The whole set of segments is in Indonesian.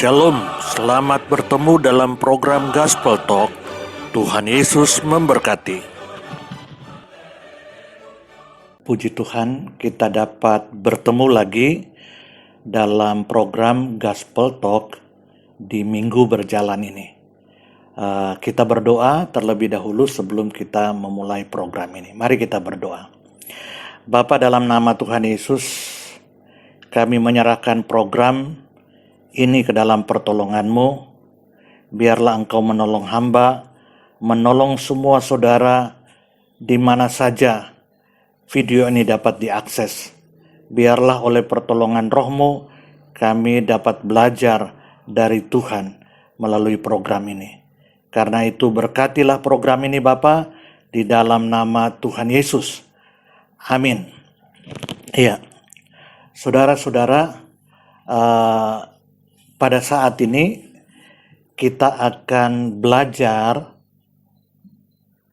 Shalom, selamat bertemu dalam program Gospel Talk. Tuhan Yesus memberkati. Puji Tuhan, kita dapat bertemu lagi dalam program Gospel Talk di minggu berjalan ini. Kita berdoa terlebih dahulu sebelum kita memulai program ini. Mari kita berdoa. Bapa, dalam nama Tuhan Yesus, kami menyerahkan program ini ke dalam pertolongan-Mu. Biarlah Engkau menolong hamba, menolong semua saudara di mana saja video ini dapat diakses. Biarlah oleh pertolongan Roh-Mu kami dapat belajar dari Tuhan melalui program ini. Karena itu berkatilah program ini Bapa, di dalam nama Tuhan Yesus. Amin. Iya, saudara-saudara, pada saat ini kita akan belajar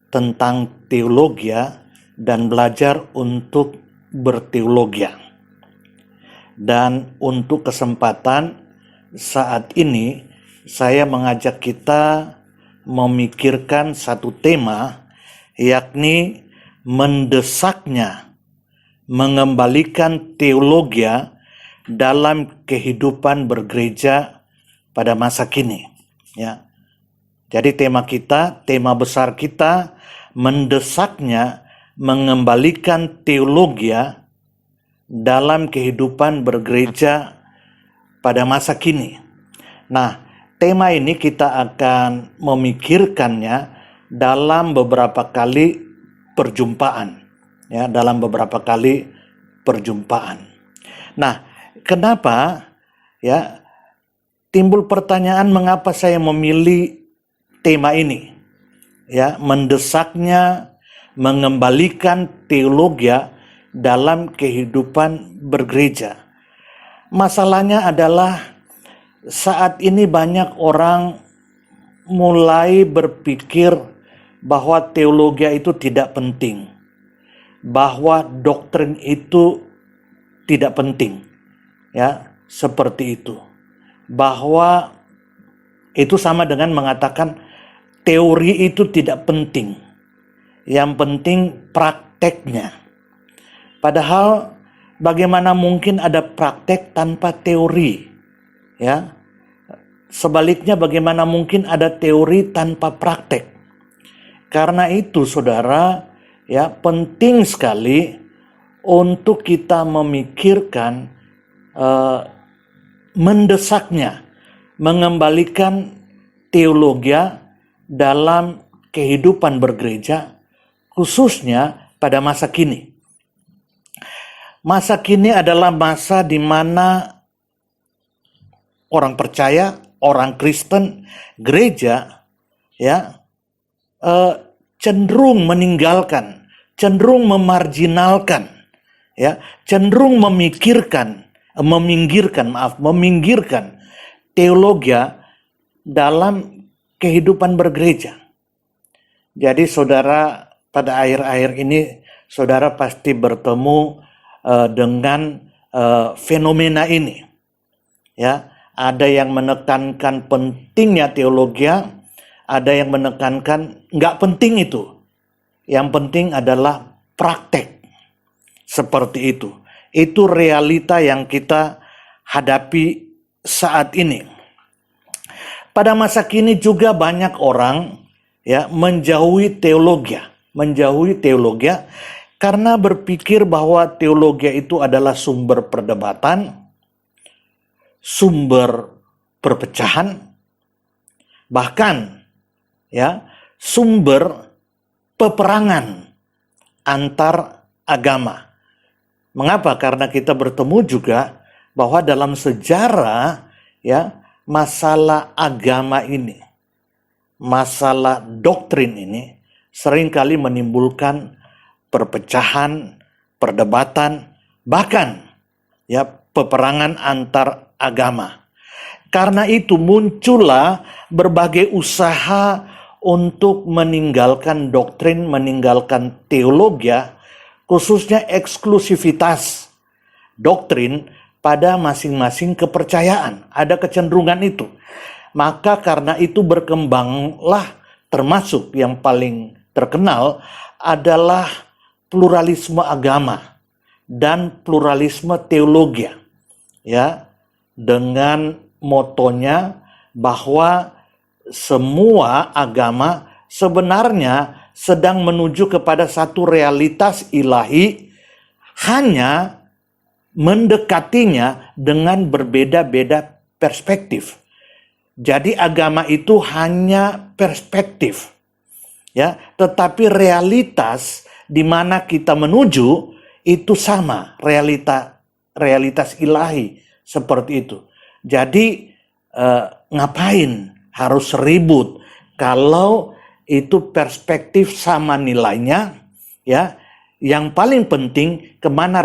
tentang teologia dan belajar untuk berteologia. Dan untuk kesempatan saat ini saya mengajak kita memikirkan satu tema, yakni mendesaknya mengembalikan teologia dalam kehidupan bergereja pada masa kini. Ya. Jadi tema besar kita, mendesaknya mengembalikan teologia dalam kehidupan bergereja pada masa kini. Nah, tema ini kita akan memikirkannya dalam beberapa kali perjumpaan. Ya, dalam beberapa kali perjumpaan. Nah, kenapa ya timbul pertanyaan mengapa saya memilih tema ini? Ya, mendesaknya mengembalikan teologia dalam kehidupan bergereja. Masalahnya adalah saat ini banyak orang mulai berpikir bahwa teologi itu tidak penting, bahwa doktrin itu tidak penting. Ya, seperti itu. Bahwa itu sama dengan mengatakan teori itu tidak penting. Yang penting prakteknya. Padahal bagaimana mungkin ada praktek tanpa teori? Ya. Sebaliknya bagaimana mungkin ada teori tanpa praktek? Karena itu saudara, ya, penting sekali untuk kita memikirkan mendesaknya mengembalikan teologia dalam kehidupan bergereja, khususnya pada masa kini. Masa kini adalah masa di mana orang percaya, orang Kristen, gereja, ya, cenderung meninggalkan, cenderung memarginalkan, ya, cenderung meminggirkan teologia dalam kehidupan bergereja. Jadi saudara, pada akhir-akhir ini saudara pasti bertemu dengan fenomena ini. Ya, ada yang menekankan pentingnya teologia, ada yang menekankan nggak penting itu. Yang penting adalah praktek. Seperti itu. Itu realita yang kita hadapi saat ini. Pada masa kini juga banyak orang ya menjauhi teologi karena berpikir bahwa teologi itu adalah sumber perdebatan, sumber perpecahan, bahkan ya sumber peperangan antar agama. Mengapa? Karena kita bertemu juga bahwa dalam sejarah ya masalah agama ini, masalah doktrin ini seringkali menimbulkan perpecahan, perdebatan, bahkan ya peperangan antar agama. Karena itu muncullah berbagai usaha untuk meninggalkan doktrin, meninggalkan teologi, khususnya eksklusivitas doktrin pada masing-masing kepercayaan. Ada kecenderungan itu. Maka karena itu berkembanglah, termasuk yang paling terkenal adalah pluralisme agama dan pluralisme teologi. Ya, dengan motonya bahwa semua agama sebenarnya sedang menuju kepada satu realitas ilahi, hanya mendekatinya dengan berbeda-beda perspektif. Jadi agama itu hanya perspektif, ya, tetapi realitas di mana kita menuju itu sama, realitas ilahi seperti itu. Jadi ngapain harus ribut kalau itu perspektif sama nilainya, ya? Yang paling penting kemana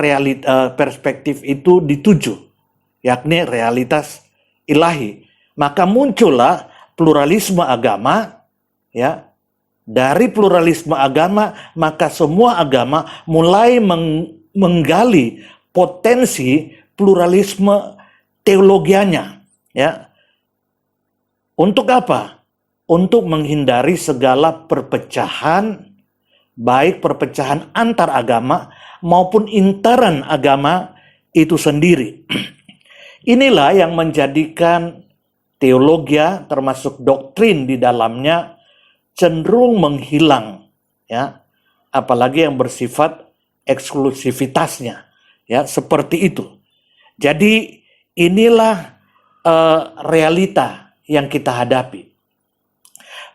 perspektif itu dituju, yakni realitas ilahi. Maka muncullah pluralisme agama, ya. Dari pluralisme agama, maka semua agama mulai menggali potensi pluralisme teologianya, ya. Untuk apa? Untuk menghindari segala perpecahan, baik perpecahan antar agama maupun intern agama itu sendiri. Inilah yang menjadikan teologi, termasuk doktrin di dalamnya, cenderung menghilang, ya, apalagi yang bersifat eksklusivitasnya, ya, seperti itu. Jadi inilah realita yang kita hadapi.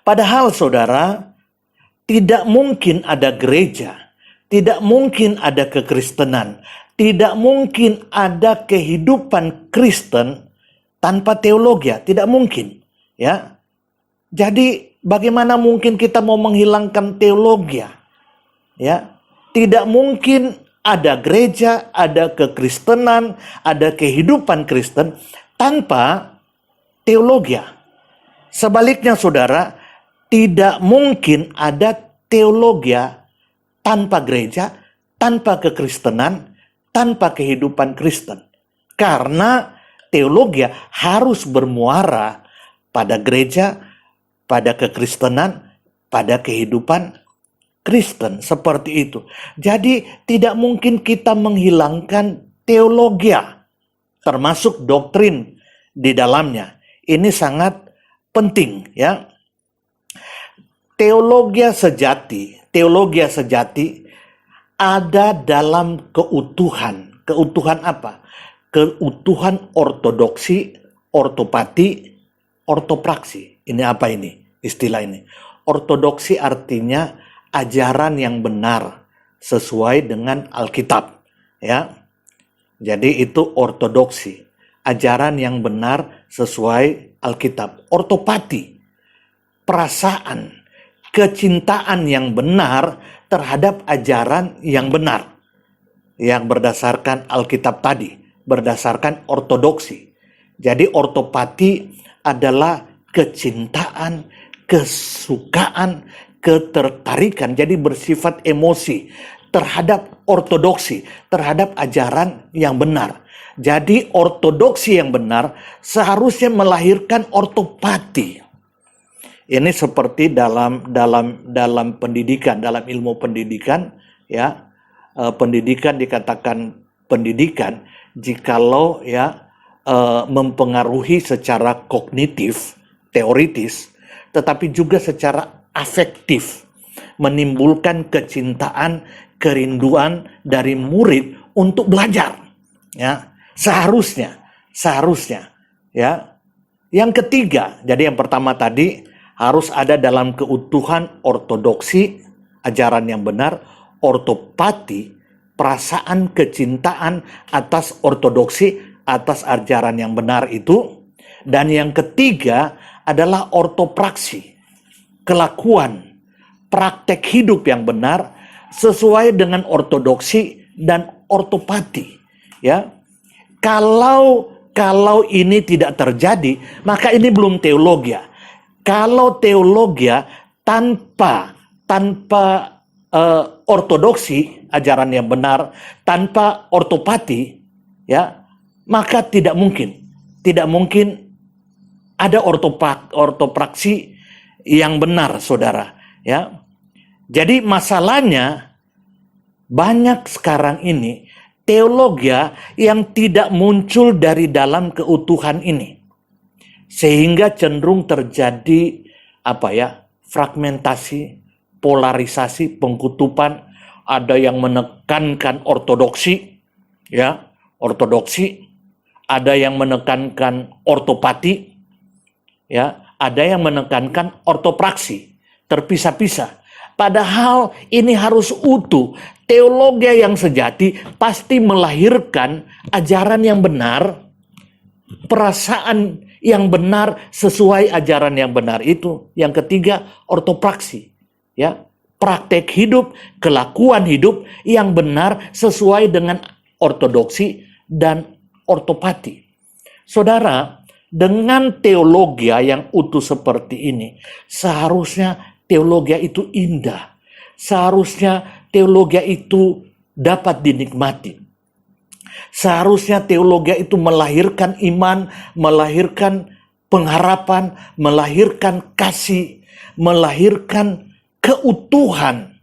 Padahal saudara, tidak mungkin ada gereja, tidak mungkin ada kekristenan, tidak mungkin ada kehidupan Kristen tanpa teologi, tidak mungkin, ya. Jadi bagaimana mungkin kita mau menghilangkan teologi? Ya, tidak mungkin ada gereja, ada kekristenan, ada kehidupan Kristen tanpa teologi. Sebaliknya saudara, tidak mungkin ada teologi tanpa gereja, tanpa kekristenan, tanpa kehidupan Kristen. Karena teologi harus bermuara pada gereja, pada kekristenan, pada kehidupan Kristen, seperti itu. Jadi tidak mungkin kita menghilangkan teologi, termasuk doktrin di dalamnya. Ini sangat penting, ya. Teologi sejati ada dalam keutuhan. Keutuhan apa? Keutuhan ortodoksi, ortopati, ortopraksi. Ini apa ini? Istilah ini. Ortodoksi artinya ajaran yang benar sesuai dengan Alkitab, ya. Jadi itu ortodoksi, ajaran yang benar sesuai Alkitab. Ortopati, perasaan, kecintaan yang benar terhadap ajaran yang benar, yang berdasarkan Alkitab tadi, berdasarkan ortodoksi. Jadi ortopati adalah kecintaan, kesukaan, ketertarikan, jadi bersifat emosi terhadap ortodoksi, terhadap ajaran yang benar. Jadi ortodoksi yang benar seharusnya melahirkan ortopati. Ini seperti dalam pendidikan, dalam ilmu pendidikan, ya. Pendidikan dikatakan pendidikan jikalau, ya, mempengaruhi secara kognitif, teoritis, tetapi juga secara afektif, menimbulkan kecintaan, kerinduan dari murid untuk belajar, ya. Seharusnya, ya. Yang ketiga, jadi yang pertama tadi harus ada dalam keutuhan ortodoksi, ajaran yang benar, ortopati, perasaan kecintaan atas ortodoksi, atas ajaran yang benar itu. Dan yang ketiga adalah ortopraksi, kelakuan, praktek hidup yang benar sesuai dengan ortodoksi dan ortopati, ya. Kalau ini tidak terjadi, maka ini belum teologi. Kalau teologi tanpa ortodoksi, ajaran yang benar, tanpa ortopati, ya, maka tidak mungkin ada ortopraksi yang benar, saudara. Ya, jadi masalahnya banyak sekarang ini teologi yang tidak muncul dari dalam keutuhan ini, sehingga cenderung terjadi fragmentasi, polarisasi, pengkutupan. Ada yang menekankan ortodoksi, ya, ada yang menekankan ortopati, ya, ada yang menekankan ortopraksi, terpisah-pisah. Padahal ini harus utuh. Teologi yang sejati pasti melahirkan ajaran yang benar, perasaan yang benar sesuai ajaran yang benar itu. Yang ketiga, ortopraksi, ya, praktek hidup, kelakuan hidup yang benar sesuai dengan ortodoksi dan ortopati. Saudara, dengan teologi yang utuh seperti ini, seharusnya teologi itu indah. Seharusnya teologi itu dapat dinikmati. Seharusnya teologi itu melahirkan iman, melahirkan pengharapan, melahirkan kasih, melahirkan keutuhan,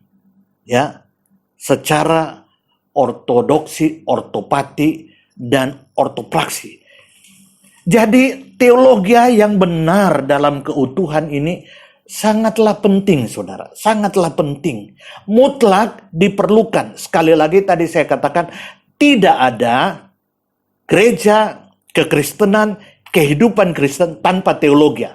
ya, secara ortodoksi, ortopati, dan ortopraksi. Jadi teologi yang benar dalam keutuhan ini sangatlah penting, saudara. Sangatlah penting. Mutlak diperlukan. Sekali lagi tadi saya katakan, tidak ada gereja, kekristenan, kehidupan Kristen tanpa teologi.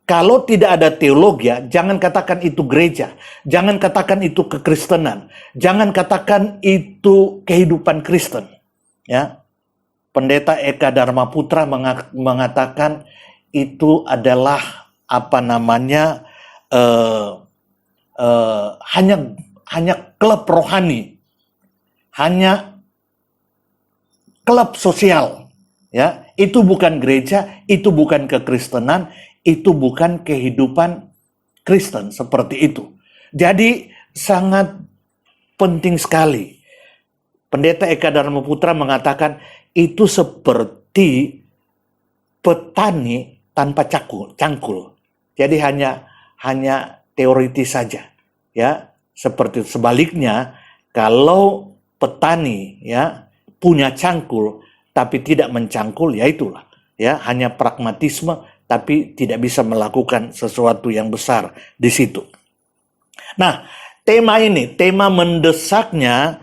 Kalau tidak ada teologi, jangan katakan itu gereja, jangan katakan itu kekristenan, jangan katakan itu kehidupan Kristen. Ya, Pendeta Eka Dharma Putra mengatakan itu adalah hanya klub rohani, hanya klub sosial. Ya, itu bukan gereja, itu bukan kekristenan. Itu bukan kehidupan Kristen seperti itu. Jadi sangat penting sekali. Pendeta Eka Dharma Putra mengatakan itu seperti petani tanpa cangkul. Jadi hanya teoritis saja. Ya, seperti sebaliknya kalau petani, ya, punya cangkul tapi tidak mencangkul, ya itulah, ya, hanya pragmatisme tapi tidak bisa melakukan sesuatu yang besar di situ. Nah, tema mendesaknya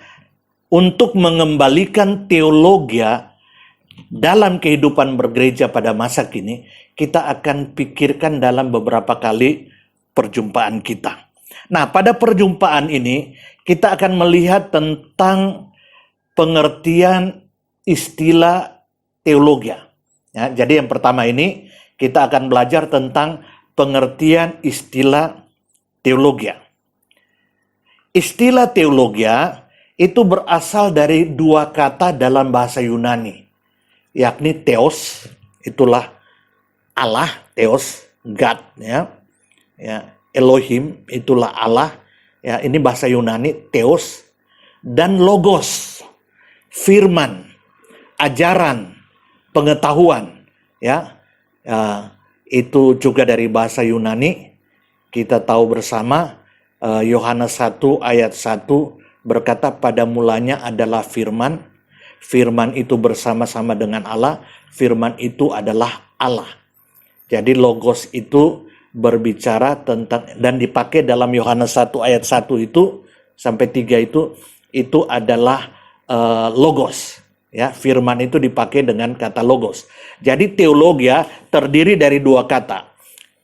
untuk mengembalikan teologi dalam kehidupan bergereja pada masa kini, kita akan pikirkan dalam beberapa kali perjumpaan kita. Nah, pada perjumpaan ini, kita akan melihat tentang pengertian istilah teologi. Ya, jadi yang pertama ini, kita akan belajar tentang pengertian istilah teologi. Istilah teologi itu berasal dari dua kata dalam bahasa Yunani, yakni theos, itulah Allah, theos, God, ya. Elohim, itulah Allah, ya. Ini bahasa Yunani, theos, dan logos, firman, ajaran, pengetahuan, ya. Itu juga dari bahasa Yunani. Kita tahu bersama Yohanes 1 ayat 1 berkata, pada mulanya adalah firman, firman itu bersama-sama dengan Allah, firman itu adalah Allah. Jadi logos itu berbicara tentang, dan dipakai dalam Yohanes 1 ayat 1 itu sampai 3 itu adalah logos. Ya, firman itu dipakai dengan kata logos. Jadi teologi terdiri dari dua kata,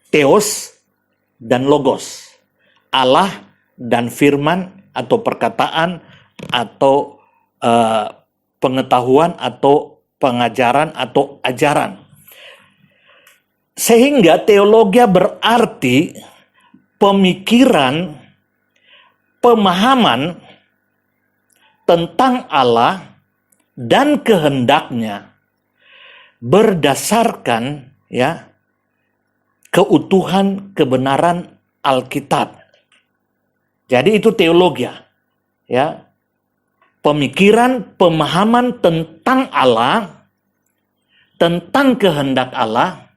theos dan logos, Allah dan firman atau perkataan atau pengetahuan atau pengajaran atau ajaran. Sehingga teologi berarti pemikiran, pemahaman tentang Allah dan kehendaknya berdasarkan, ya, keutuhan kebenaran Alkitab. Jadi itu teologi, ya. pemikiran, pemahaman tentang Allah, tentang kehendak Allah,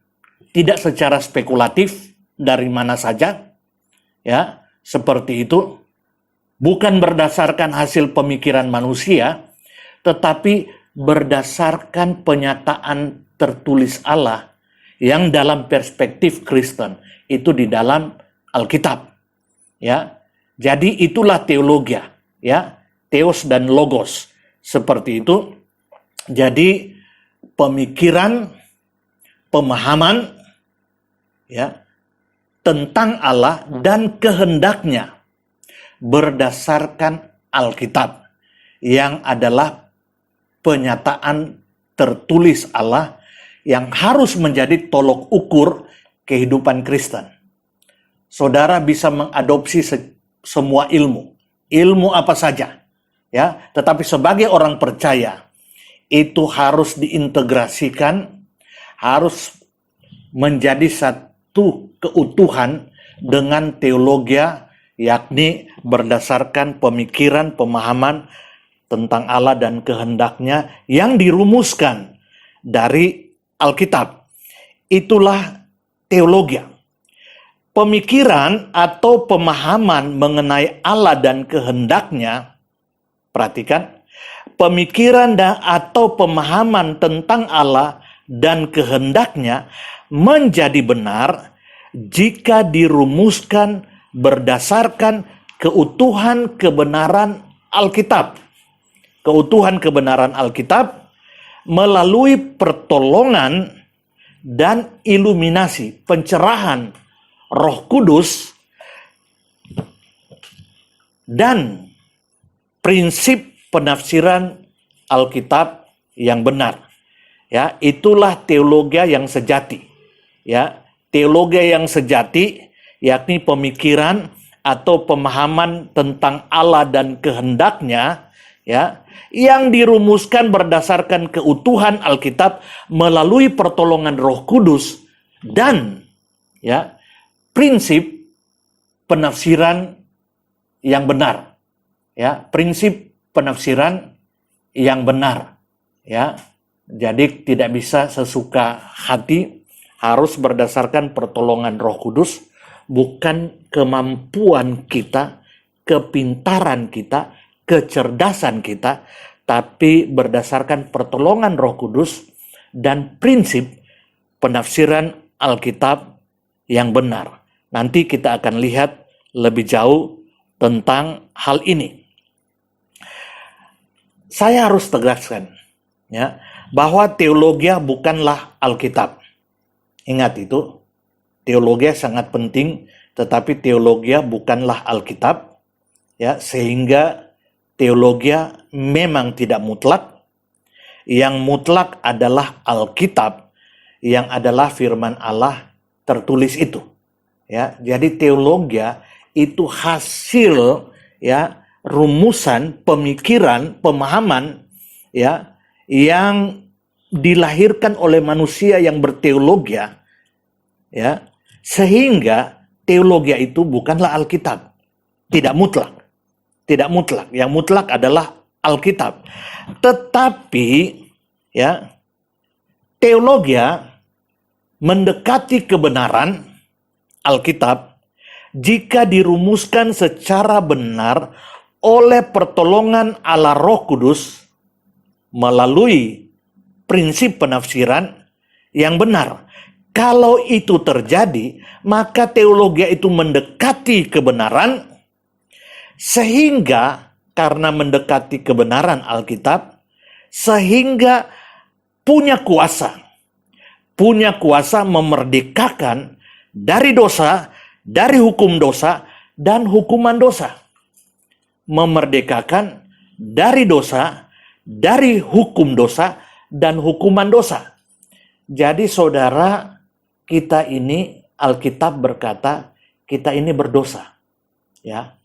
tidak secara spekulatif dari mana saja, ya, seperti itu, bukan berdasarkan hasil pemikiran manusia, tetapi berdasarkan penyataan tertulis Allah yang dalam perspektif Kristen itu di dalam Alkitab, ya. Jadi itulah teologi, ya, theos dan logos, seperti itu. Jadi pemikiran, pemahaman, ya, tentang Allah dan kehendaknya berdasarkan Alkitab yang adalah penyataan tertulis Allah yang harus menjadi tolok ukur kehidupan Kristen. Saudara bisa mengadopsi semua ilmu apa saja, ya, tetapi sebagai orang percaya itu harus diintegrasikan, harus menjadi satu keutuhan dengan teologi, yakni berdasarkan pemikiran, pemahaman tentang Allah dan kehendaknya yang dirumuskan dari Alkitab. Itulah teologi. Pemikiran atau pemahaman mengenai Allah dan kehendaknya, perhatikan, pemikiran atau pemahaman tentang Allah dan kehendaknya menjadi benar jika dirumuskan berdasarkan keutuhan kebenaran Alkitab. Keutuhan kebenaran Alkitab melalui pertolongan dan iluminasi, pencerahan Roh Kudus dan prinsip penafsiran Alkitab yang benar. Ya, itulah teologi yang sejati. Ya, teologi yang sejati yakni pemikiran atau pemahaman tentang Allah dan kehendaknya, ya, yang dirumuskan berdasarkan keutuhan Alkitab melalui pertolongan Roh Kudus dan, ya, prinsip penafsiran yang benar, ya, prinsip penafsiran yang benar, ya. Jadi tidak bisa sesuka hati, harus berdasarkan pertolongan Roh Kudus, bukan kemampuan kita, kepintaran kita, kecerdasan kita, tapi berdasarkan pertolongan Roh Kudus dan prinsip penafsiran Alkitab yang benar. Nanti kita akan lihat lebih jauh tentang hal ini. Saya harus tegaskan, ya, bahwa teologi bukanlah Alkitab. Ingat itu, teologi sangat penting, tetapi teologi bukanlah Alkitab, ya, sehingga teologi memang tidak mutlak. Yang mutlak adalah Alkitab, yang adalah firman Allah tertulis itu. Ya, jadi teologi itu hasil, ya, rumusan, pemikiran, pemahaman, ya, yang dilahirkan oleh manusia yang berteologi, ya, sehingga teologi itu bukanlah Alkitab. Tidak mutlak. Tidak mutlak. Yang mutlak adalah Alkitab. Tetapi, ya, teologi mendekati kebenaran Alkitab jika dirumuskan secara benar oleh pertolongan Allah Roh Kudus melalui prinsip penafsiran yang benar. Kalau itu terjadi, maka teologi itu mendekati kebenaran, sehingga karena mendekati kebenaran Alkitab, sehingga punya kuasa memerdekakan dari dosa, dari hukum dosa, dan hukuman dosa. Memerdekakan dari dosa, dari hukum dosa, dan hukuman dosa. Jadi saudara, kita ini, Alkitab berkata, kita ini berdosa. Ya,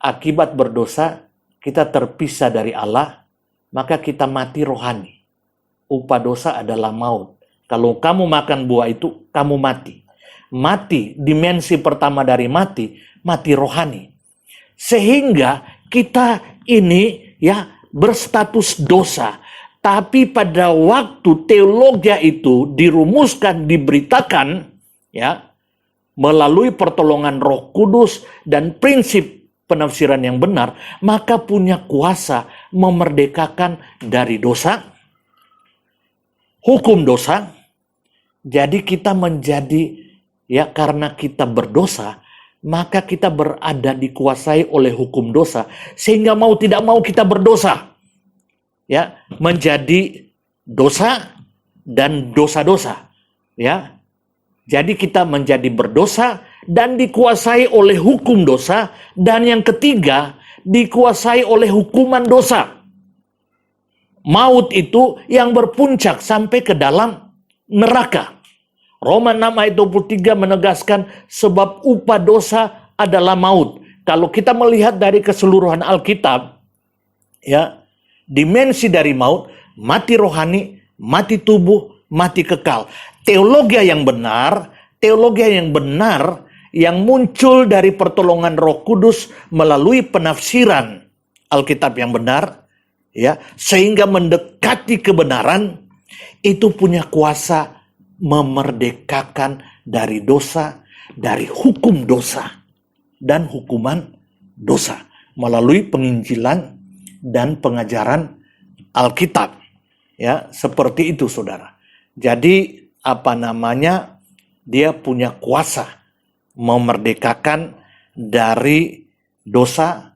akibat berdosa, kita terpisah dari Allah, maka kita mati rohani. Upah dosa adalah maut. Kalau kamu makan buah itu, kamu mati. Mati, dimensi pertama dari mati, mati rohani. Sehingga kita ini, ya, berstatus dosa. Tapi pada waktu teologia itu dirumuskan, diberitakan, ya, melalui pertolongan Roh Kudus dan prinsip penafsiran yang benar, maka punya kuasa memerdekakan dari dosa, hukum dosa. Jadi kita menjadi, ya, karena kita berdosa, maka kita berada dikuasai oleh hukum dosa, sehingga mau tidak mau kita berdosa. Ya, menjadi dosa dan dosa-dosa, ya. Jadi kita menjadi berdosa dan dikuasai oleh hukum dosa, dan yang ketiga dikuasai oleh hukuman dosa. Maut itu yang berpuncak sampai ke dalam neraka. Roma 6 ayat 23 menegaskan sebab upah dosa adalah maut. Kalau kita melihat dari keseluruhan Alkitab, ya, dimensi dari maut, mati rohani, mati tubuh, mati kekal. Teologi yang benar yang muncul dari pertolongan Roh Kudus melalui penafsiran Alkitab yang benar, ya, sehingga mendekati kebenaran, itu punya kuasa memerdekakan dari dosa, dari hukum dosa dan hukuman dosa melalui penginjilan dan pengajaran Alkitab, ya, seperti itu, saudara. Jadi dia punya kuasa memerdekakan dari dosa,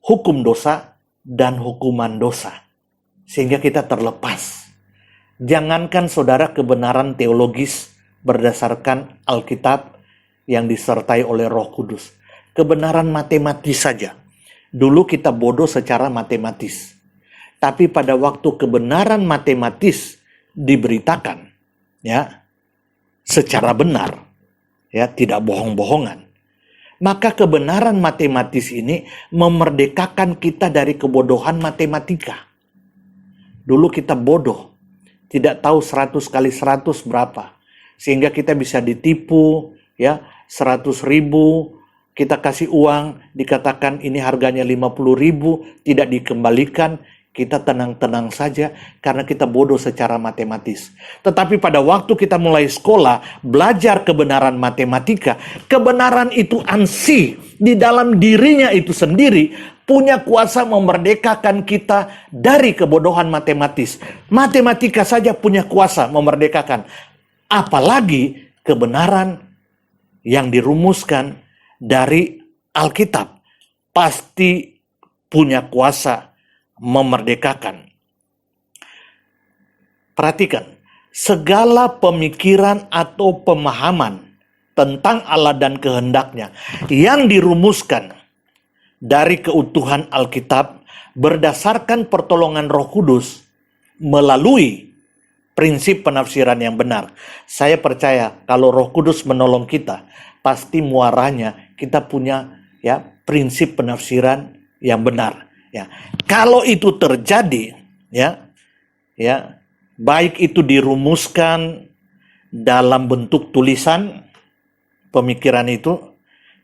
hukum dosa dan hukuman dosa, sehingga kita terlepas. Jangankan saudara kebenaran teologis berdasarkan Alkitab yang disertai oleh Roh Kudus, kebenaran matematis saja. Dulu kita bodoh secara matematis. Tapi pada waktu kebenaran matematis diberitakan, ya, secara benar, ya, tidak bohong-bohongan, maka kebenaran matematis ini memerdekakan kita dari kebodohan matematika. Dulu kita bodoh, tidak tahu 100 kali 100 berapa, sehingga kita bisa ditipu, ya, 100.000, kita kasih uang, dikatakan ini harganya 50.000, tidak dikembalikan, kita tenang-tenang saja karena kita bodoh secara matematis. Tetapi pada waktu kita mulai sekolah, belajar kebenaran matematika, kebenaran itu ansih di dalam dirinya itu sendiri punya kuasa memerdekakan kita dari kebodohan matematis. Matematika saja punya kuasa memerdekakan. Apalagi kebenaran yang dirumuskan dari Alkitab pasti punya kuasa memerdekakan. Perhatikan, segala pemikiran atau pemahaman tentang Allah dan kehendaknya yang dirumuskan dari keutuhan Alkitab berdasarkan pertolongan Roh Kudus melalui prinsip penafsiran yang benar. Saya percaya kalau Roh Kudus menolong kita, pasti muaranya kita punya, ya, prinsip penafsiran yang benar, ya. Kalau itu terjadi, ya, baik itu dirumuskan dalam bentuk tulisan pemikiran itu,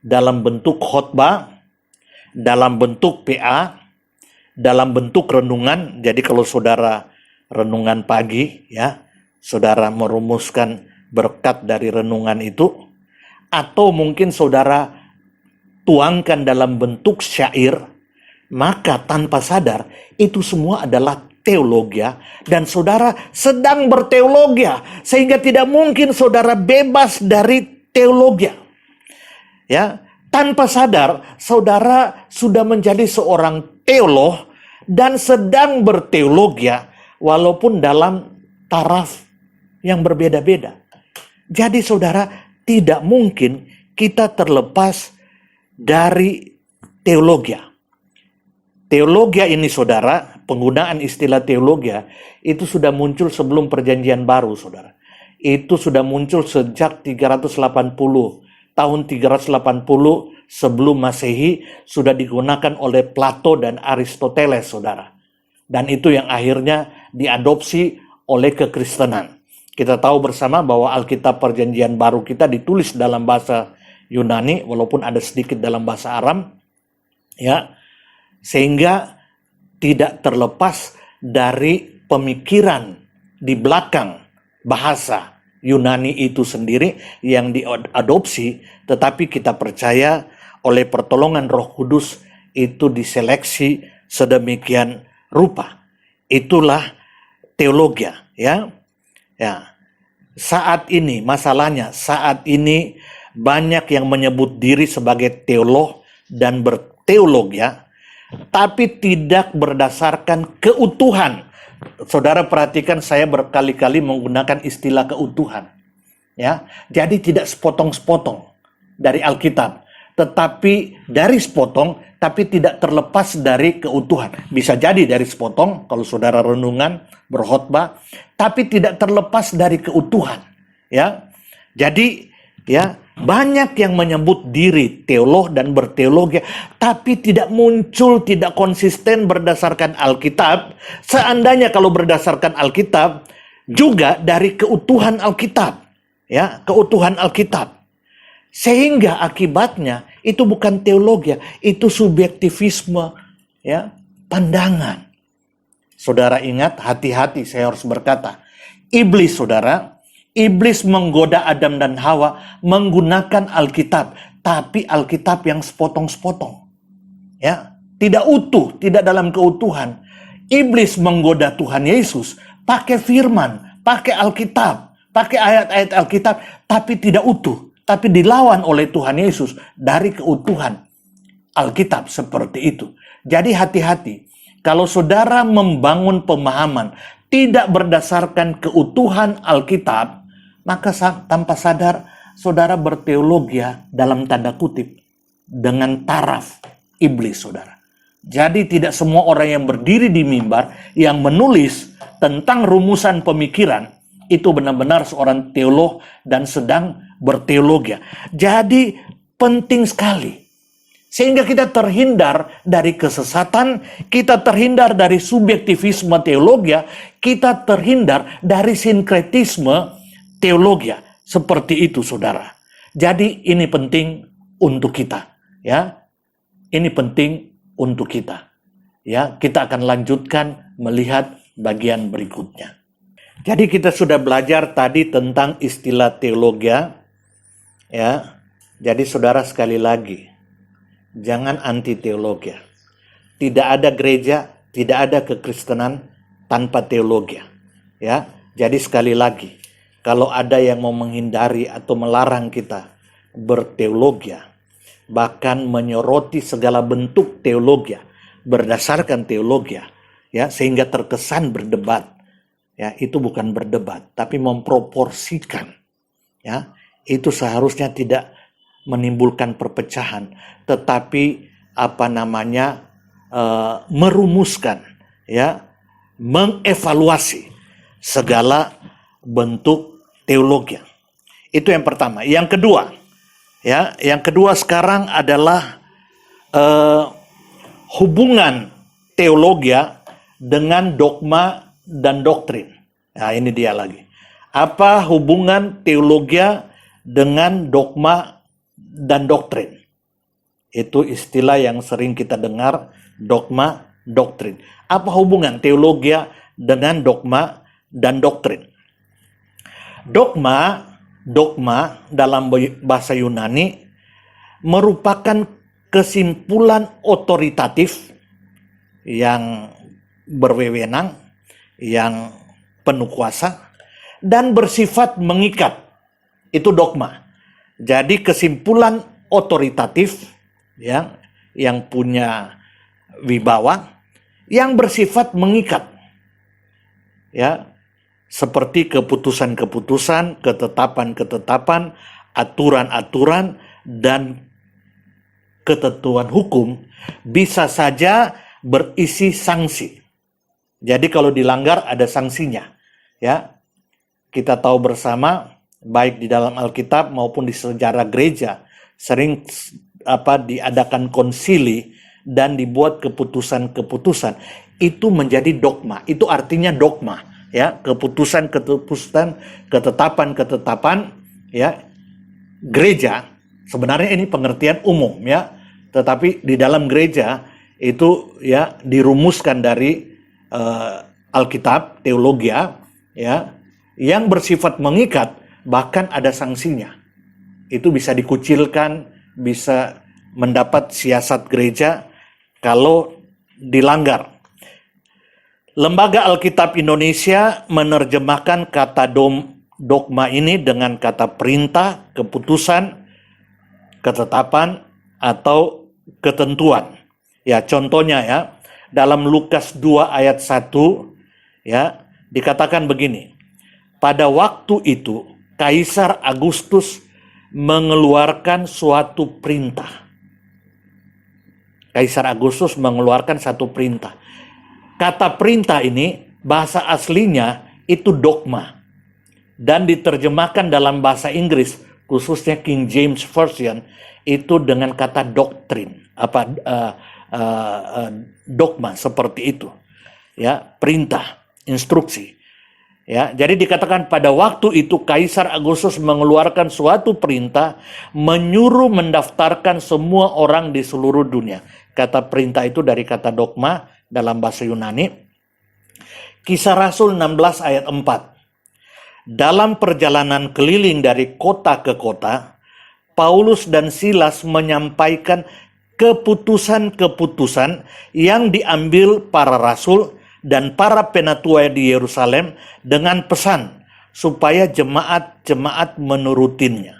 dalam bentuk khotbah, dalam bentuk PA, dalam bentuk renungan. Jadi kalau saudara renungan pagi, ya, saudara merumuskan berkat dari renungan itu, atau mungkin saudara tuangkan dalam bentuk syair, maka tanpa sadar itu semua adalah teologia, dan saudara sedang berteologia, sehingga tidak mungkin saudara bebas dari teologia. Ya, tanpa sadar saudara sudah menjadi seorang teolog dan sedang berteologia walaupun dalam taraf yang berbeda-beda. Jadi saudara, tidak mungkin kita terlepas dari teologia. Teologia ini, saudara, penggunaan istilah teologia itu sudah muncul sebelum perjanjian baru, saudara. Itu sudah muncul sejak 380, tahun 380 sebelum Masehi sudah digunakan oleh Plato dan Aristoteles, saudara. Dan itu yang akhirnya diadopsi oleh kekristenan. Kita tahu bersama bahwa Alkitab Perjanjian Baru kita ditulis dalam bahasa Yunani, walaupun ada sedikit dalam bahasa Aram, ya, sehingga tidak terlepas dari pemikiran di belakang bahasa Yunani itu sendiri yang diadopsi, tetapi kita percaya oleh pertolongan Roh Kudus itu diseleksi sedemikian rupa. Itulah teologia, ya. Ya. Saat ini masalahnya, saat ini banyak yang menyebut diri sebagai teolog dan berteologia, tapi tidak berdasarkan keutuhan. Saudara perhatikan, saya berkali-kali menggunakan istilah keutuhan. Ya, jadi tidak sepotong-sepotong dari Alkitab, tetapi dari sepotong, tapi tidak terlepas dari keutuhan. Bisa jadi dari sepotong, kalau saudara renungan, berkhotbah, tapi tidak terlepas dari keutuhan. Ya, jadi ya banyak yang menyebut diri teolog dan berteologi, tapi tidak muncul, tidak konsisten berdasarkan Alkitab. Seandainya kalau berdasarkan Alkitab, juga dari keutuhan Alkitab, ya, keutuhan Alkitab. Sehingga akibatnya itu bukan teologi, itu subjektivisme, ya, pandangan. Saudara ingat, hati-hati saya harus berkata, iblis, saudara, iblis menggoda Adam dan Hawa menggunakan Alkitab, tapi Alkitab yang sepotong-sepotong. Ya, tidak utuh, tidak dalam keutuhan. Iblis menggoda Tuhan Yesus pakai firman, pakai Alkitab, pakai ayat-ayat Alkitab, tapi tidak utuh, tapi dilawan oleh Tuhan Yesus dari keutuhan Alkitab seperti itu. Jadi hati-hati, kalau saudara membangun pemahaman tidak berdasarkan keutuhan Alkitab, maka tanpa sadar saudara berteologi dalam tanda kutip dengan taraf iblis, saudara. Jadi tidak semua orang yang berdiri di mimbar yang menulis tentang rumusan pemikiran itu benar-benar seorang teolog dan sedang berteologi. Jadi penting sekali sehingga kita terhindar dari kesesatan, kita terhindar dari subjektivisme teologi, kita terhindar dari sinkretisme teologi. Seperti itu, saudara. Jadi ini penting untuk kita, ya. Ini penting untuk kita. Ya, kita akan lanjutkan melihat bagian berikutnya. Jadi kita sudah belajar tadi tentang istilah teologi, ya. Jadi saudara, sekali lagi, jangan anti teologi. Tidak ada gereja, tidak ada kekristenan tanpa teologi. Ya, jadi sekali lagi, kalau ada yang mau menghindari atau melarang kita berteologi, bahkan menyoroti segala bentuk teologi berdasarkan teologi, ya, sehingga terkesan berdebat, ya, itu bukan berdebat, tapi memproporsikan, ya, itu seharusnya tidak menimbulkan perpecahan, tetapi merumuskan, ya, mengevaluasi segala bentuk teologi. Itu yang pertama. Yang kedua, ya, yang kedua sekarang adalah hubungan teologi dengan dogma dan doktrin. Nah, ini dia lagi. Apa hubungan teologi dengan dogma dan doktrin? Itu istilah yang sering kita dengar, dogma, doktrin. Apa hubungan teologi dengan dogma dan doktrin? Dogma dalam bahasa Yunani merupakan kesimpulan otoritatif yang berwenang, yang penuh kuasa, dan bersifat mengikat. Itu dogma. Jadi kesimpulan otoritatif, ya, yang punya wibawa, yang bersifat mengikat, ya, seperti keputusan-keputusan, ketetapan-ketetapan, aturan-aturan, dan ketentuan hukum bisa saja berisi sanksi. Jadi kalau dilanggar ada sanksinya, ya. Kita tahu bersama, baik di dalam Alkitab maupun di sejarah gereja, sering diadakan konsili dan dibuat keputusan-keputusan. Itu menjadi dogma. Itu artinya dogma, ya, keputusan-keputusan, ketetapan-ketetapan, ya, gereja. Sebenarnya ini pengertian umum, ya, tetapi di dalam gereja itu ya dirumuskan dari Alkitab, teologia, ya, yang bersifat mengikat, bahkan ada sanksinya. Itu bisa dikucilkan, bisa mendapat siasat gereja kalau dilanggar. Lembaga Alkitab Indonesia menerjemahkan kata dogma ini dengan kata perintah, keputusan, ketetapan, atau ketentuan. Ya, contohnya ya, dalam Lukas 2 ayat 1 ya, dikatakan begini. Pada waktu itu Kaisar Agustus mengeluarkan suatu perintah. Kaisar Agustus mengeluarkan satu perintah. Kata perintah ini bahasa aslinya itu dogma dan diterjemahkan dalam bahasa Inggris khususnya King James Version itu dengan kata doktrin, dogma seperti itu, ya, perintah, instruksi. Ya, jadi dikatakan pada waktu itu Kaisar Agustus mengeluarkan suatu perintah menyuruh mendaftarkan semua orang di seluruh dunia. Kata perintah itu dari kata dogma dalam bahasa Yunani. Kisah Rasul 16 ayat 4. Dalam perjalanan keliling dari kota ke kota, Paulus dan Silas menyampaikan keputusan-keputusan yang diambil para rasul dan para penatua di Yerusalem dengan pesan supaya jemaat-jemaat menurutinya.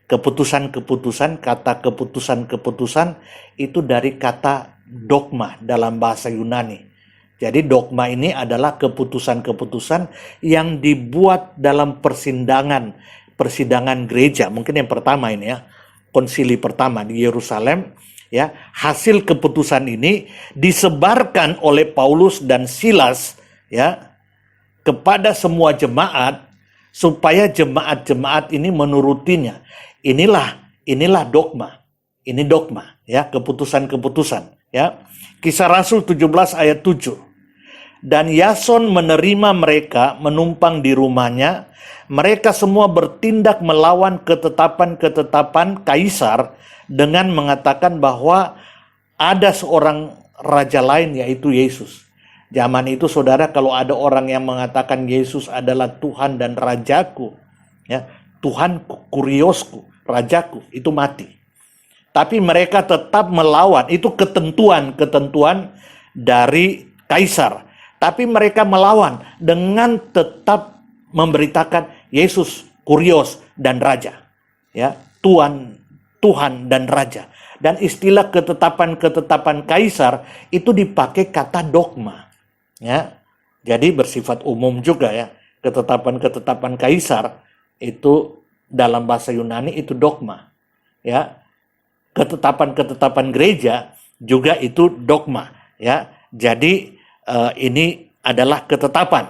Keputusan-keputusan, kata keputusan-keputusan itu dari kata dogma dalam bahasa Yunani. Jadi dogma ini adalah keputusan-keputusan yang dibuat dalam persidangan gereja. Mungkin yang pertama ini ya, konsili pertama di Yerusalem. Ya, hasil keputusan ini disebarkan oleh Paulus dan Silas ya kepada semua jemaat supaya jemaat-jemaat ini menurutinya. Inilah dogma. Ini dogma ya, keputusan-keputusan ya. Kisah Rasul 17 ayat 7. Dan Yason menerima mereka menumpang di rumahnya. Mereka semua bertindak melawan ketetapan-ketetapan Kaisar dengan mengatakan bahwa ada seorang raja lain yaitu Yesus. Zaman itu saudara, kalau ada orang yang mengatakan Yesus adalah Tuhan dan Rajaku, ya, Tuhanku, Kuriosku, Rajaku, itu mati. Tapi mereka tetap melawan, itu ketentuan dari Kaisar. Tapi mereka melawan dengan tetap memberitakan Yesus, Kurios dan Raja, ya, Tuhan dan Raja. Dan istilah ketetapan-ketetapan Kaisar itu dipakai kata dogma. Ya. Jadi bersifat umum juga ya. Ketetapan-ketetapan Kaisar itu dalam bahasa Yunani itu dogma. Ya. Ketetapan-ketetapan gereja juga itu dogma. Ya. Jadi ini adalah ketetapan.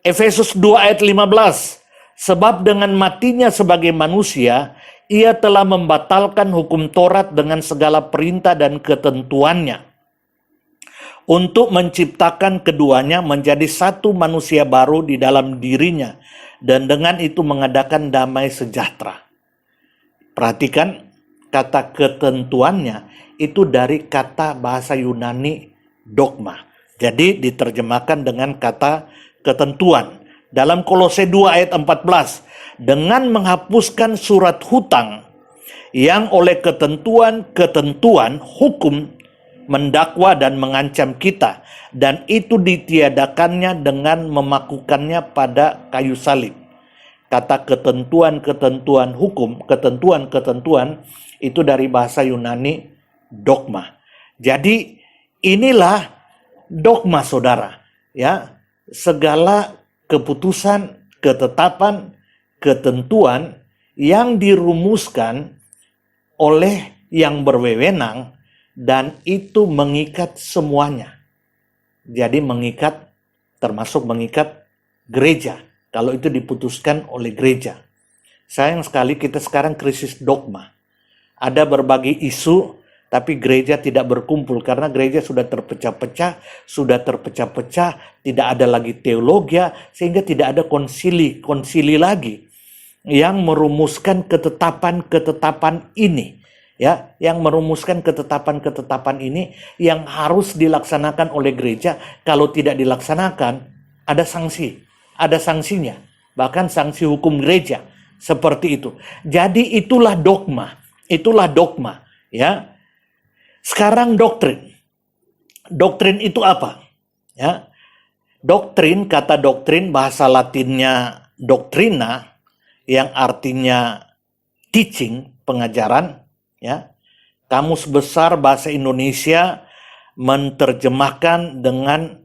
Efesus 2 ayat 15. Sebab dengan matinya sebagai manusia, ia telah membatalkan hukum Taurat dengan segala perintah dan ketentuannya untuk menciptakan keduanya menjadi satu manusia baru di dalam dirinya dan dengan itu mengadakan damai sejahtera. Perhatikan kata ketentuannya itu dari kata bahasa Yunani dogma. Jadi diterjemahkan dengan kata ketentuan. Dalam Kolose 2 ayat 14, dengan menghapuskan surat hutang yang oleh ketentuan-ketentuan hukum mendakwa dan mengancam kita, dan itu ditiadakannya dengan memakukannya pada kayu salib. Kata ketentuan-ketentuan hukum, ketentuan-ketentuan itu dari bahasa Yunani dogma. Jadi inilah dogma saudara, ya, segala keputusan, ketetapan, ketentuan yang dirumuskan oleh yang berwenang dan itu mengikat semuanya. Jadi mengikat, termasuk mengikat gereja kalau itu diputuskan oleh gereja. Sayang sekali kita sekarang krisis dogma. Ada berbagai isu tapi gereja tidak berkumpul karena gereja sudah terpecah-pecah, tidak ada lagi teologia, sehingga tidak ada konsili lagi yang merumuskan ketetapan-ketetapan ini. ya, yang merumuskan ketetapan-ketetapan ini yang harus dilaksanakan oleh gereja. Kalau tidak dilaksanakan, ada sanksi, ada sanksinya, bahkan sanksi hukum gereja seperti itu. Jadi itulah dogma, ya. Sekarang doktrin. Doktrin itu apa? Ya. Doktrin, kata doktrin bahasa Latinnya doctrina, yang artinya teaching, pengajaran, ya. Kamus Besar Bahasa Indonesia menerjemahkan dengan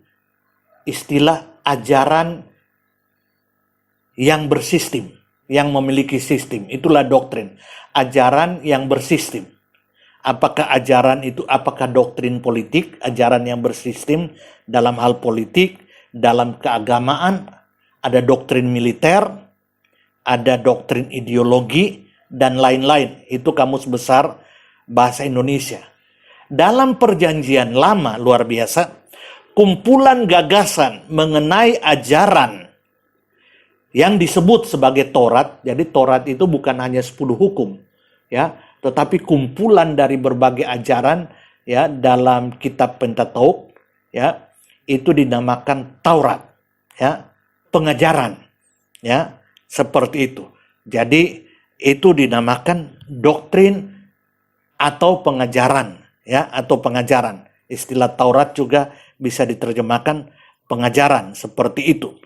istilah ajaran yang bersistem, yang memiliki sistem. Itulah doktrin. Ajaran yang bersistem. Apakah ajaran itu, apakah doktrin politik, ajaran yang bersistem dalam hal politik, dalam keagamaan, ada doktrin militer, ada doktrin ideologi, dan lain-lain. Itu Kamus Besar Bahasa Indonesia. Dalam Perjanjian Lama, luar biasa, kumpulan gagasan mengenai ajaran yang disebut sebagai Taurat. Jadi Taurat itu bukan hanya 10 hukum, ya, tetapi kumpulan dari berbagai ajaran, ya, dalam kitab Pentateuk, ya, itu dinamakan Taurat, ya, pengajaran, ya, seperti itu. Jadi itu dinamakan doktrin atau pengajaran, ya, atau pengajaran. Istilah Taurat juga bisa diterjemahkan pengajaran, seperti itu.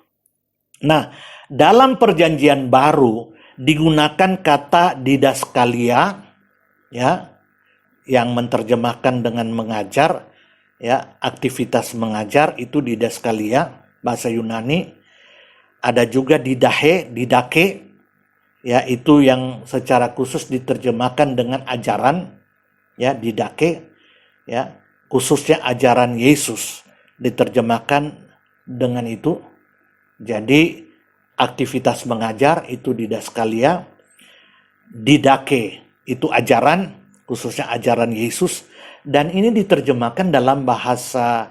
Nah, dalam Perjanjian Baru digunakan kata didaskalia, ya, yang menerjemahkan dengan mengajar, ya, aktivitas mengajar itu didaskalia, bahasa Yunani. Ada juga didake, ya, itu yang secara khusus diterjemahkan dengan ajaran, ya, didake, ya, khususnya ajaran Yesus diterjemahkan dengan itu. Jadi aktivitas mengajar itu didaskalia, didake itu ajaran, khususnya ajaran Yesus, dan ini diterjemahkan dalam bahasa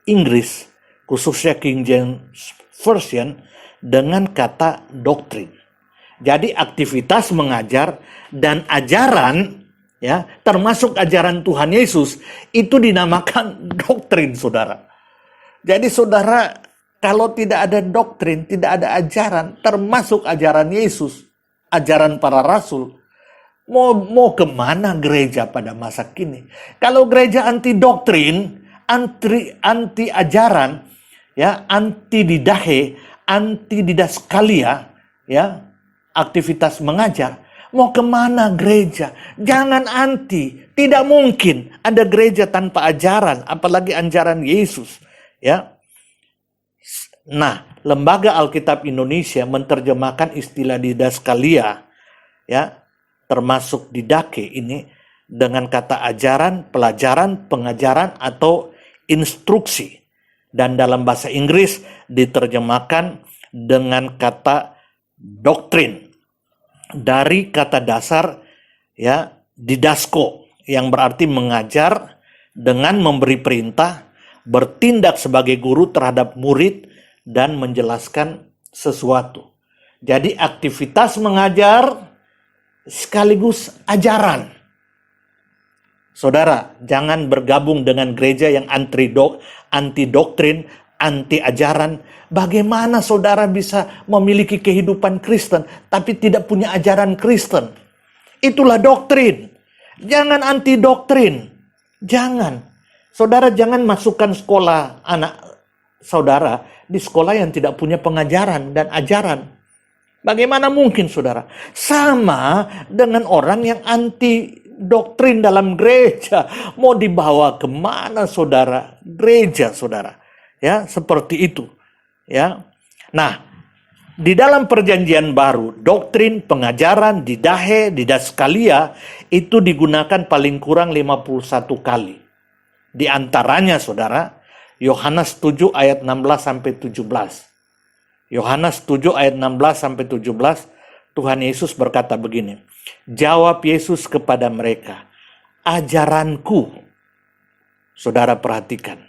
Inggris, khususnya King James Version, dengan kata doktrin. Jadi aktivitas mengajar dan ajaran, ya, termasuk ajaran Tuhan Yesus, itu dinamakan doktrin, saudara. Jadi saudara, kalau tidak ada doktrin, tidak ada ajaran, termasuk ajaran Yesus, ajaran para rasul, mau kemana gereja pada masa kini? Kalau gereja anti doktrin, anti ajaran, ya, anti didahe, anti didaskalia, ya, aktivitas mengajar, mau kemana gereja? Jangan anti, tidak mungkin ada gereja tanpa ajaran, apalagi ajaran Yesus, ya. Nah, Lembaga Alkitab Indonesia menerjemahkan istilah didaskalia, ya, termasuk didake ini dengan kata ajaran, pelajaran, pengajaran, atau instruksi. Dan dalam bahasa Inggris diterjemahkan dengan kata doktrin. Dari kata dasar, ya, didasko, yang berarti mengajar dengan memberi perintah, bertindak sebagai guru terhadap murid, dan menjelaskan sesuatu. Jadi aktivitas mengajar sekaligus ajaran. Saudara, jangan bergabung dengan gereja yang anti doktrin, anti ajaran. Bagaimana saudara bisa memiliki kehidupan Kristen tapi tidak punya ajaran Kristen? Itulah doktrin. Jangan anti doktrin. Jangan. Saudara jangan masukkan sekolah anak saudara di sekolah yang tidak punya pengajaran dan ajaran. Bagaimana mungkin, saudara? Sama dengan orang yang anti doktrin dalam gereja. Mau dibawa kemana, saudara? Gereja, saudara. Ya, seperti itu. Ya. Nah, di dalam Perjanjian Baru, doktrin, pengajaran, didahe, didaskalia, itu digunakan paling kurang 51 kali. Di antaranya, saudara, Yohanes 7 ayat 16-17. Yohanes 7 ayat 16-17, Tuhan Yesus berkata begini. Jawab Yesus kepada mereka, ajaranku. Saudara perhatikan,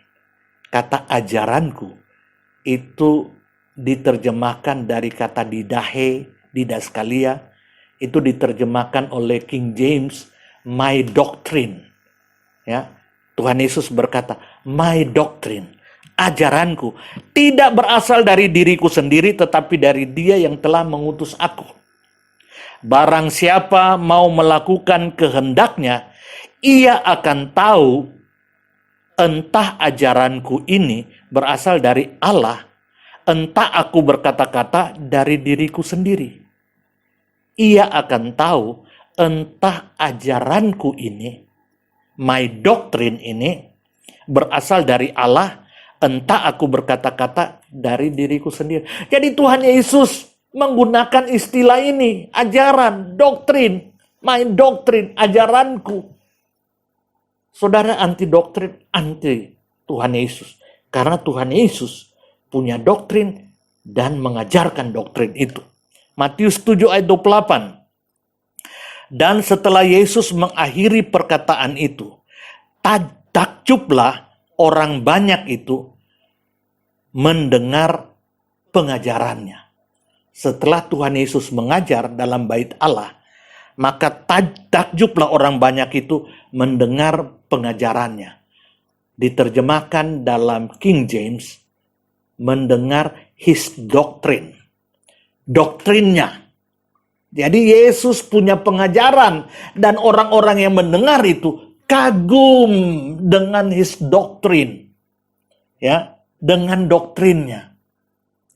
kata ajaranku itu diterjemahkan dari kata didahe, didaskalia, itu diterjemahkan oleh King James, my doctrine. Ya, Tuhan Yesus berkata, my doctrine, ajaranku, tidak berasal dari diriku sendiri, tetapi dari Dia yang telah mengutus aku. Barang siapa mau melakukan kehendaknya, ia akan tahu entah ajaranku ini berasal dari Allah, entah aku berkata-kata dari diriku sendiri. Ia akan tahu entah ajaranku ini, my doctrine ini, berasal dari Allah, entah aku berkata-kata dari diriku sendiri. Jadi Tuhan Yesus menggunakan istilah ini, ajaran, doktrin, my doctrine, ajaranku. Saudara, anti doktrin, anti Tuhan Yesus. Karena Tuhan Yesus punya doktrin dan mengajarkan doktrin itu. Matius 7 ayat 28. Dan setelah Yesus mengakhiri perkataan itu, takjublah orang banyak itu mendengar pengajarannya. Setelah Tuhan Yesus mengajar dalam bait Allah, maka takjublah orang banyak itu mendengar pengajarannya. Diterjemahkan dalam King James, mendengar his doctrine. Doktrinnya. Jadi Yesus punya pengajaran dan orang-orang yang mendengar itu kagum dengan his doctrine. Ya, dengan doktrinnya.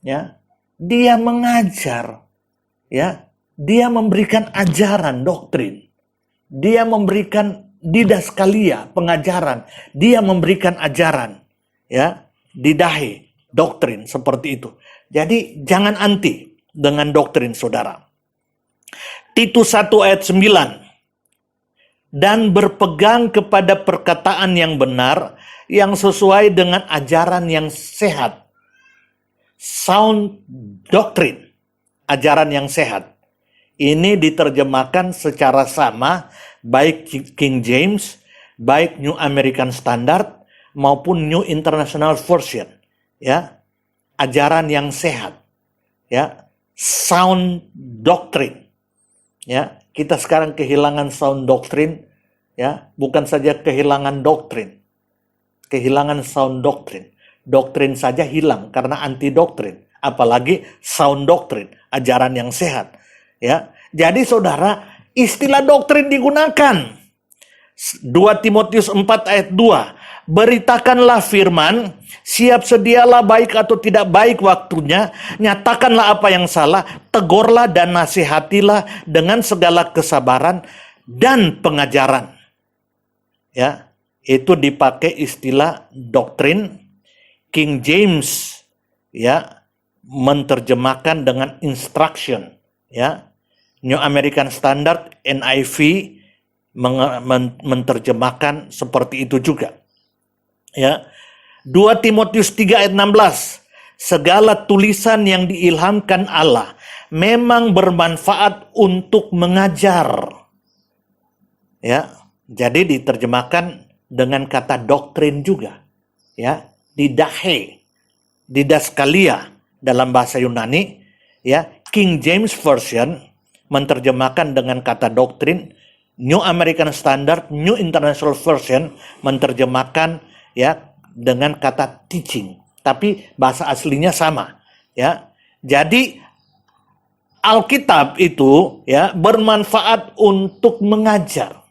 Ya. Dia mengajar, ya. Dia memberikan ajaran doktrin. Dia memberikan didaskalia, pengajaran. Dia memberikan ajaran, ya, didahe, doktrin seperti itu. Jadi jangan anti dengan doktrin, saudara. Titus 1 ayat 9. Dan berpegang kepada perkataan yang benar, yang sesuai dengan ajaran yang sehat. Sound doctrine, ajaran yang sehat. Ini diterjemahkan secara sama, baik King James, baik New American Standard, maupun New International Version. Ya, ajaran yang sehat. Ya, sound doctrine. Ya, kita sekarang kehilangan sound doctrine, ya, bukan saja kehilangan doktrin, kehilangan sound doctrine. Doktrin saja hilang karena anti doktrin, apalagi sound doctrine, ajaran yang sehat. Ya, jadi saudara, istilah doktrin digunakan. 2 Timotius 4 ayat 2. Beritakanlah firman, siap sedialah baik atau tidak baik waktunya, nyatakanlah apa yang salah, tegurlah dan nasihatilah dengan segala kesabaran dan pengajaran. Ya, itu dipakai istilah doktrin. King James, ya, menerjemahkan dengan instruction, ya. New American Standard, NIV menerjemahkan seperti itu juga. Ya. 2 Timotius 3 ayat 16. Segala tulisan yang diilhamkan Allah memang bermanfaat untuk mengajar. Ya, jadi diterjemahkan dengan kata doktrin juga. Ya, didahe, didaskalia dalam bahasa Yunani. Ya, King James Version menerjemahkan dengan kata doktrin. New American Standard, New International Version menerjemahkan, ya, dengan kata teaching, tapi bahasa aslinya sama, ya. Jadi Alkitab itu, ya, bermanfaat untuk mengajar,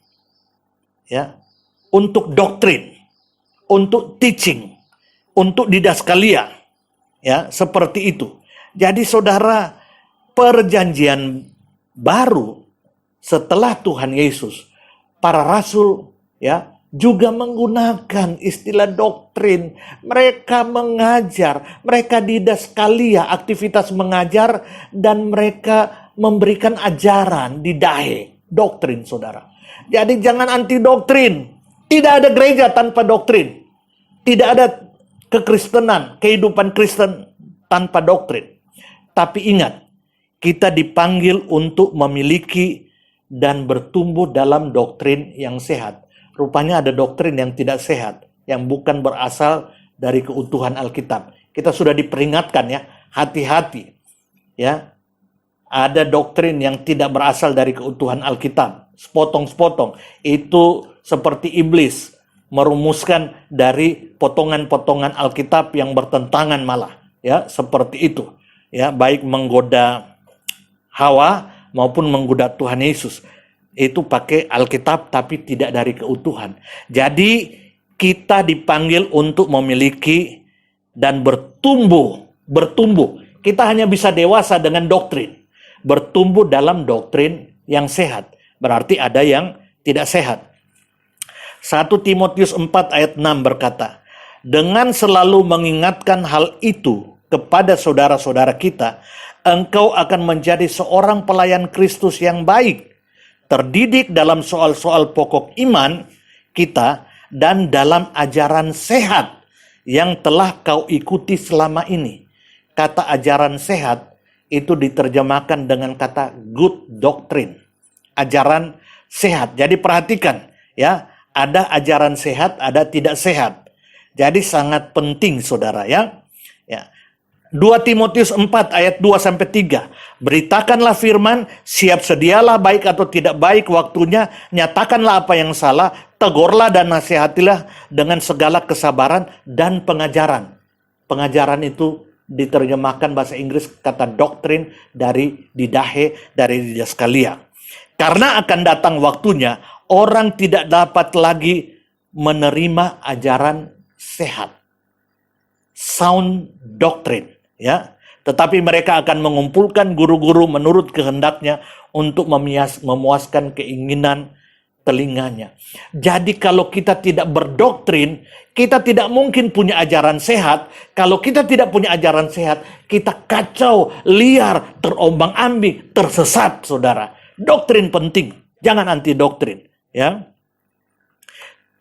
ya, untuk doktrin, untuk teaching, untuk didaskalia, ya, seperti itu. Jadi saudara, perjanjian baru setelah Tuhan Yesus, para rasul, ya, juga menggunakan istilah doktrin. Mereka mengajar, mereka didaskalia, aktivitas mengajar, dan mereka memberikan ajaran, didahe, doktrin, saudara. Jadi jangan anti doktrin. Tidak ada gereja tanpa doktrin. Tidak ada kekristenan, kehidupan Kristen tanpa doktrin. Tapi ingat, kita dipanggil untuk memiliki dan bertumbuh dalam doktrin yang sehat. Rupanya ada doktrin yang tidak sehat, yang bukan berasal dari keutuhan Alkitab. Kita sudah diperingatkan, ya, hati-hati, ya. Ada doktrin yang tidak berasal dari keutuhan Alkitab, sepotong-sepotong. Itu seperti iblis merumuskan dari potongan-potongan Alkitab yang bertentangan malah, ya, seperti itu. Ya, baik menggoda Hawa maupun menggoda Tuhan Yesus. Itu pakai Alkitab tapi tidak dari keutuhan. Jadi kita dipanggil untuk memiliki dan bertumbuh. Kita hanya bisa dewasa dengan doktrin. Bertumbuh dalam doktrin yang sehat. Berarti ada yang tidak sehat. 1 Timotius 4 ayat 6 berkata, dengan selalu mengingatkan hal itu kepada saudara-saudara kita, engkau akan menjadi seorang pelayan Kristus yang baik, terdidik dalam soal-soal pokok iman kita dan dalam ajaran sehat yang telah kau ikuti selama ini. Kata ajaran sehat itu diterjemahkan dengan kata good doctrine. Ajaran sehat. Jadi perhatikan ya, ada ajaran sehat, ada tidak sehat. Jadi sangat penting saudara ya. 2 Timotius 4 ayat 2-3. Beritakanlah firman, siap sedialah baik atau tidak baik waktunya, nyatakanlah apa yang salah, tegurlah dan nasihatilah dengan segala kesabaran dan pengajaran. Pengajaran itu diterjemahkan bahasa Inggris kata doktrin dari didahe, dari didaskalia. Karena akan datang waktunya, orang tidak dapat lagi menerima ajaran sehat. Sound doctrine. Ya, tetapi mereka akan mengumpulkan guru-guru menurut kehendaknya untuk memuaskan keinginan telinganya. Jadi kalau kita tidak berdoktrin, kita tidak mungkin punya ajaran sehat. Kalau kita tidak punya ajaran sehat, kita kacau, liar, terombang-ambing, tersesat, saudara. Doktrin penting, jangan anti doktrin. Ya,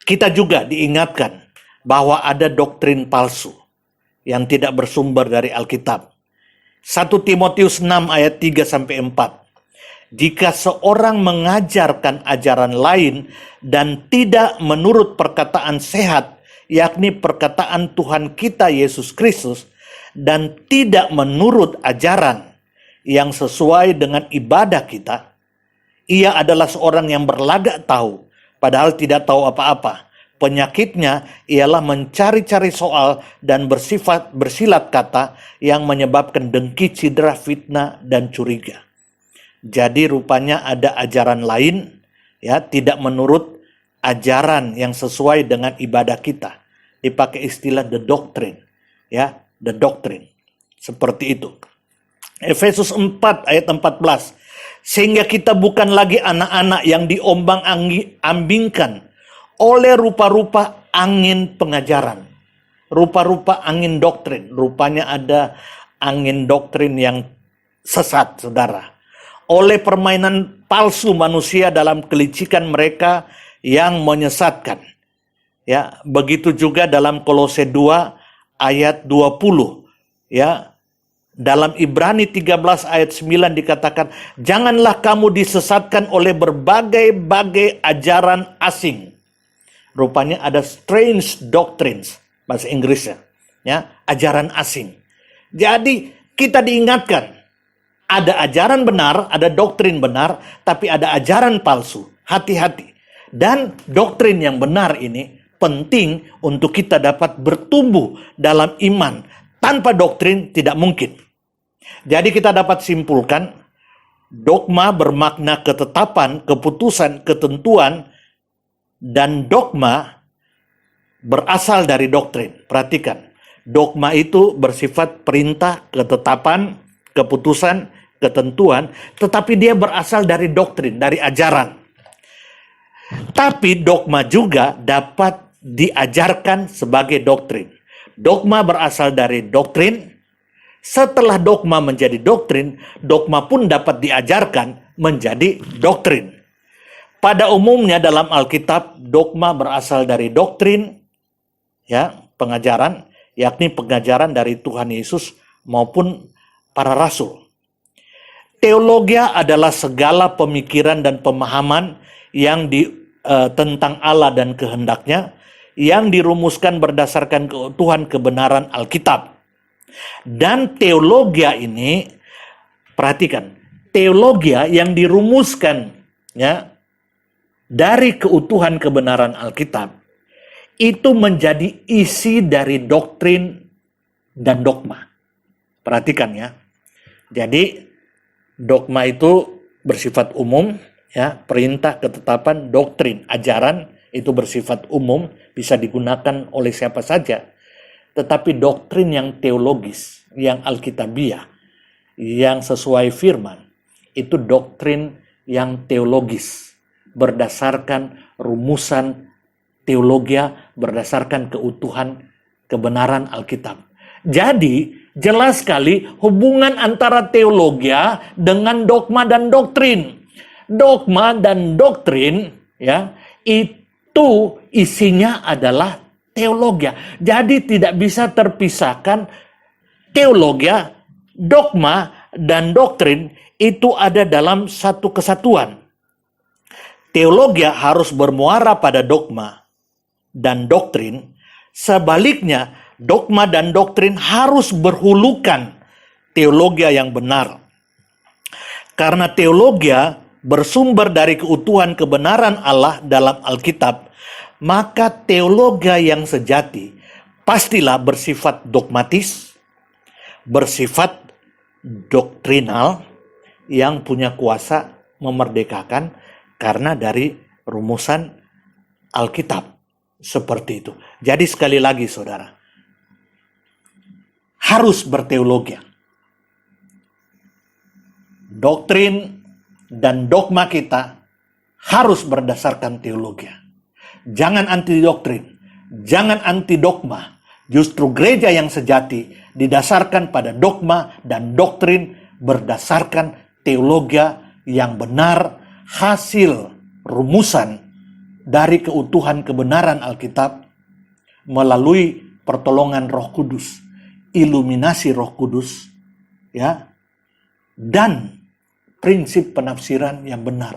kita juga diingatkan bahwa ada doktrin palsu yang tidak bersumber dari Alkitab. 1 Timotius 6 ayat 3-4. Jika seorang mengajarkan ajaran lain dan tidak menurut perkataan sehat, yakni perkataan Tuhan kita Yesus Kristus, dan tidak menurut ajaran yang sesuai dengan ibadah kita, ia adalah seorang yang berlagak tahu, padahal tidak tahu apa-apa. Penyakitnya ialah mencari-cari soal dan bersifat bersilat kata yang menyebabkan dengki, cidra, fitnah, dan curiga. Jadi rupanya ada ajaran lain, ya, tidak menurut ajaran yang sesuai dengan ibadah kita. Dipakai istilah the doctrine, ya, the doctrine. Seperti itu. Efesus 4 ayat 14. Sehingga kita bukan lagi anak-anak yang diombang-ambingkan oleh rupa-rupa angin pengajaran. Rupa-rupa angin doktrin. Rupanya ada angin doktrin yang sesat, saudara. Oleh permainan palsu manusia dalam kelicikan mereka yang menyesatkan. Ya, begitu juga dalam Kolose 2 ayat 20. Ya, dalam Ibrani 13 ayat 9 dikatakan, janganlah kamu disesatkan oleh berbagai-bagai ajaran asing. Rupanya ada strange doctrines, bahasa Inggrisnya, ya, ajaran asing. Jadi kita diingatkan, ada ajaran benar, ada doktrin benar, tapi ada ajaran palsu. Hati-hati. Dan doktrin yang benar ini penting untuk kita dapat bertumbuh dalam iman. Tanpa doktrin tidak mungkin. Jadi kita dapat simpulkan, dogma bermakna ketetapan, keputusan, ketentuan, dan dogma berasal dari doktrin. Perhatikan, dogma itu bersifat perintah, ketetapan, keputusan, ketentuan, tetapi dia berasal dari doktrin, dari ajaran. Tapi dogma juga dapat diajarkan sebagai doktrin. Dogma berasal dari doktrin. Setelah dogma menjadi doktrin, dogma pun dapat diajarkan menjadi doktrin. Pada umumnya dalam Alkitab, dogma berasal dari doktrin, ya, pengajaran, yakni pengajaran dari Tuhan Yesus maupun para rasul. Teologia adalah segala pemikiran dan pemahaman yang tentang Allah dan kehendaknya, yang dirumuskan berdasarkan keutuhan kebenaran Alkitab. Dan teologia ini, perhatikan, teologia yang dirumuskan ya dari keutuhan kebenaran Alkitab itu menjadi isi dari doktrin dan dogma. Perhatikan ya. Jadi dogma itu bersifat umum ya, perintah, ketetapan, doktrin, ajaran itu bersifat umum, bisa digunakan oleh siapa saja. Tetapi doktrin yang teologis, yang alkitabiah, yang sesuai firman, itu doktrin yang teologis, berdasarkan rumusan teologia, berdasarkan keutuhan kebenaran Alkitab. Jadi, jelas sekali hubungan antara teologia dengan dogma dan doktrin. Dogma dan doktrin ya, itu isinya adalah teologia. Jadi tidak bisa terpisahkan teologia, dogma, dan doktrin itu ada dalam satu kesatuan. Teologia harus bermuara pada dogma dan doktrin. Sebaliknya, dogma dan doktrin harus berhulukan teologia yang benar. Karena teologia bersumber dari keutuhan kebenaran Allah dalam Alkitab, maka teologia yang sejati pastilah bersifat dogmatis, bersifat doktrinal, yang punya kuasa memerdekakan karena dari rumusan Alkitab. Seperti itu. Jadi sekali lagi saudara, harus berteologia. Doktrin dan dogma kita harus berdasarkan teologi. Jangan anti doktrin, jangan anti dogma. Justru gereja yang sejati didasarkan pada dogma dan doktrin berdasarkan teologi yang benar, hasil rumusan dari keutuhan kebenaran Alkitab melalui pertolongan Roh Kudus, iluminasi Roh Kudus, ya, dan prinsip penafsiran yang benar.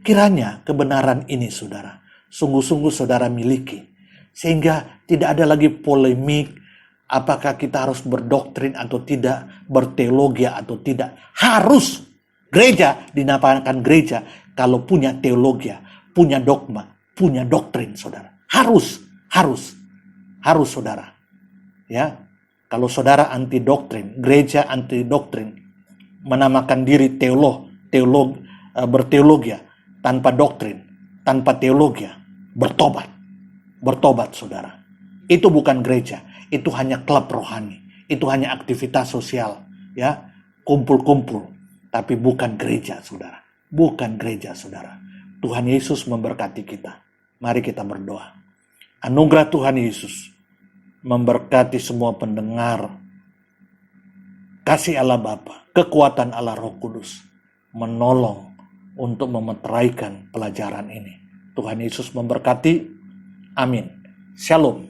Kiranya kebenaran ini saudara, sungguh-sungguh saudara miliki, sehingga tidak ada lagi polemik apakah kita harus berdoktrin atau tidak, berteologi atau tidak. Harus gereja dinamakan gereja kalau punya teologi, punya dogma, punya doktrin saudara. Harus saudara. Ya, kalau saudara anti doktrin, gereja anti doktrin, menamakan diri berteologi tanpa doktrin, tanpa teologi, bertobat saudara. Itu bukan gereja, itu hanya klub rohani, itu hanya aktivitas sosial, ya, kumpul-kumpul, tapi bukan gereja saudara, bukan gereja saudara. Tuhan Yesus memberkati kita. Mari kita berdoa. Anugerah Tuhan Yesus memberkati semua pendengar. Kasih Allah Bapa, kekuatan Allah Roh Kudus menolong untuk memeteraikan pelajaran ini. Tuhan Yesus memberkati. Amin. Shalom.